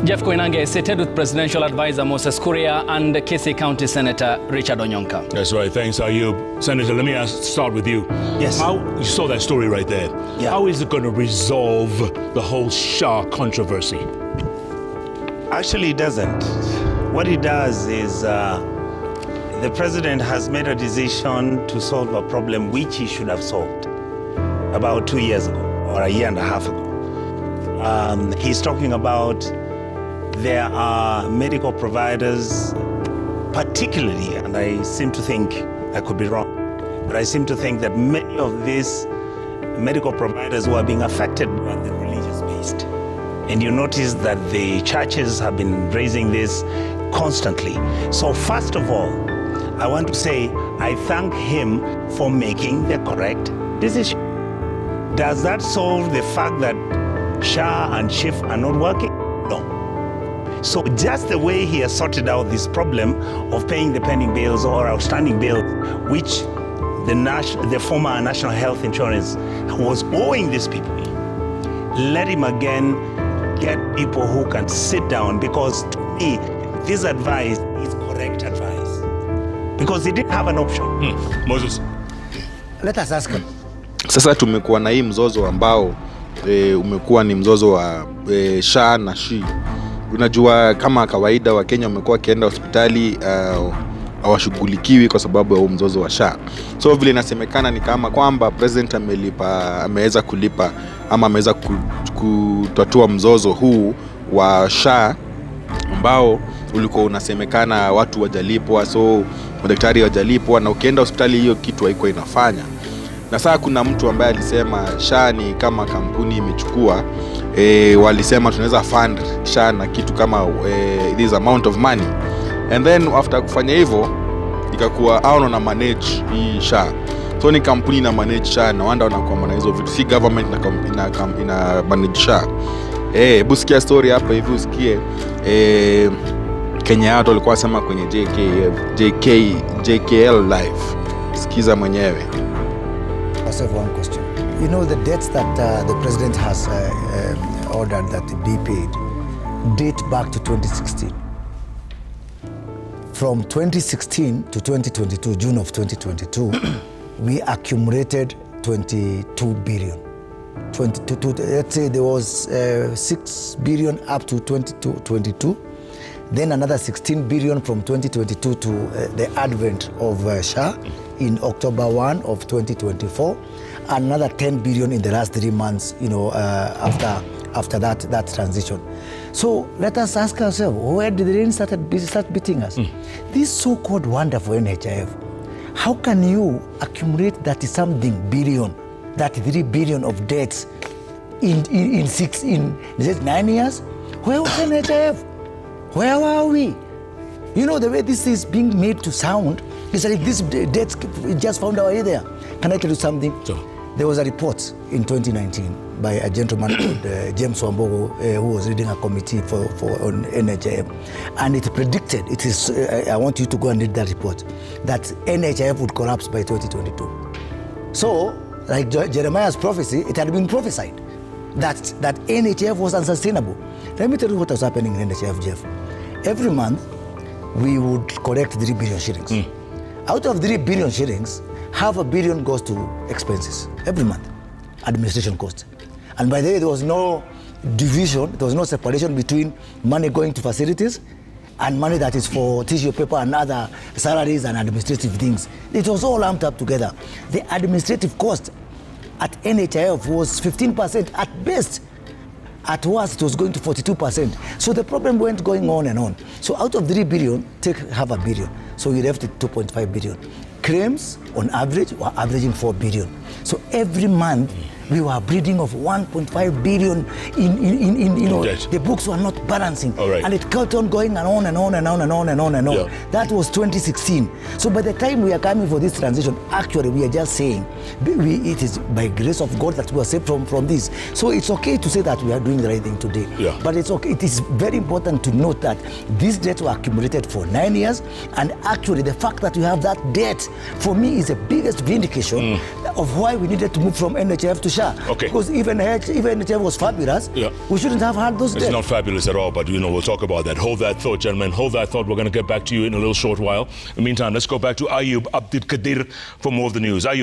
Jeff Koinange seated with Presidential Advisor Moses Kuria and Kisii County Senator Richard Onyonka. That's right. Thanks, Ayub. Senator, let me start with you. Yes. You saw that story right there. Yeah. How is it going to resolve the whole SHA controversy? Actually, it doesn't. What it does is the president has made a decision to solve a problem which he should have solved about 2 years ago or a year and a half ago. He's talking about there are medical providers, particularly, and I seem to think, I could be wrong, but I seem to think that many of these medical providers who are being affected by the religious-based. And you notice that the churches have been raising this constantly. So first of all, I want to say I thank him for making the correct decision. Does that solve the fact that SHA and SHIF are not working? No. So just the way he has sorted out this problem of paying the pending bills or outstanding bills, which the former National Health Insurance was owing these people, let him again get people who can sit down, because to me, this advice is correct advice. Because he didn't have an option. Moses. Let us ask him. Sasa tumekuwa na hii mzozo ambao umekuwa ni mzozo wa SHA na SHI. Unajua kama kawaida wa Kenya wamekuwa kienda hospitali hawashughulikiwi kwa sababu ya huu mzozo wa SHA. So vile inasemekana ni kama kwamba president ameweza kulipa ama ameweza kutatua mzozo huu wa SHA ambao ulikuwa unasemekana watu wajalipwa, so madaktari wajalipwa, na ukienda hospitali hiyo kitu haiko inafanya. Na sasa kuna mtu ambaye alisema SHA ni kama kampuni imechukua, walisema tunaweza fund SHA na kitu kama this amount of money, and then after kufanya hivyo ikakuwa hao na manage hii SHA. So ni kampuni na manage SHA, na wanda wanakuwa na hizo vitu, si government ina manage SHA. Hebu sikia story hapa hivi usikie. Kenya watu walikuwa wasema kwenye JKLive. Sikiza mwenyewe. I have one question. You know, the debts that the president has ordered that be paid date back to 2016. From 2016 to 2022, June of 2022, we accumulated 22 billion. Let's say there was 6 billion up to 2022, then another 16 billion from 2022 to the advent of SHA in October 1 of 2024, another 10 billion in the last 3 months, you know, after that transition. So let us ask ourselves, where did the rain start beating us? This so-called wonderful NHIF, how can you accumulate 30-something billion, 33 billion of debts in 9 years? Where was NHIF? Where were we? You know, the way this is being made to sound, it's like this debts just found our way there. Can I tell you something? Sure. There was a report in 2019 by a gentleman called James Wambogo, who was leading a committee on NHIF, and it predicted, I want you to go and read that report, that NHIF would collapse by 2022. So, like Jeremiah's prophecy, it had been prophesied that NHIF was unsustainable. Let me tell you what was happening in NHIF, Jeff. Every month, we would collect 3 billion shillings. Out of 3 billion shillings, $500 million goes to expenses every month, administration costs. And by the way, there was no division, there was no separation between money going to facilities and money that is for tissue paper and other salaries and administrative things. It was all lumped up together. The administrative cost at NHIF was 15% at best. At worst, it was going to 42%. So the problem went going on and on. So out of 3 billion, take $500 million. So we left it 2.5 billion. Claims, on average, were averaging 4 billion. So every month, we were bleeding of 1.5 billion in you know, the books were not balancing. Right. And it kept on going and on and on and on and on and on and on. Yeah. That was 2016. So by the time we are coming for this transition, actually we are just saying, it is by grace of God that we are saved from this. So it's okay to say that we are doing the right thing today. Yeah. But it's okay. It is very important to note that these debts were accumulated for 9 years, and actually the fact that we have that debt, for me, is the biggest vindication of why we needed to move from NHIF to SHA. Okay. Because even NHIF was fabulous. Yeah. We shouldn't have had those It's deaths. not fabulous at all, but we'll talk about that. Hold that thought, gentlemen. Hold that thought. We're going to get back to you in a little short while. In the meantime, let's go back to Ayub Abdul Kadir for more of the news. Ayub.